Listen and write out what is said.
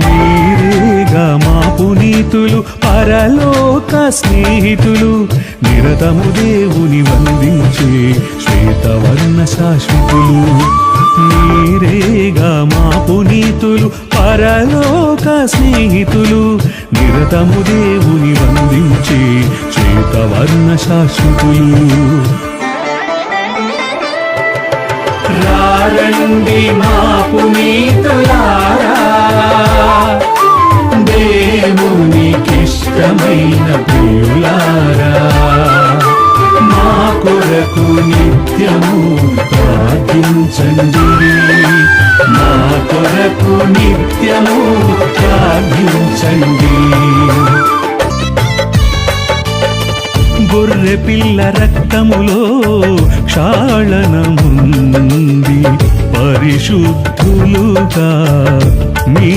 మీరేగా మా పునీతులు పరలోక స్నేహితులు నిరతము దేవుని వందించే శ్వేతవర్ణ శాశ్వతులు మీరేగా మా పునీతులు పరలోక స్నేహితులు నిరతము దేవుని వందించే శ్వేతవర్ణ శాశ్వతులు రండి మా పునీతులారా దేవునికిష్టమైన ప్రియులారా మా కొరకు నిత్యము ప్రార్థించండి మా కొరకు నిత్యము ప్రార్థించండి గొర్రె పిల్ల రక్తములో క్షాళనముంది పరిశుద్ధులుగా మీ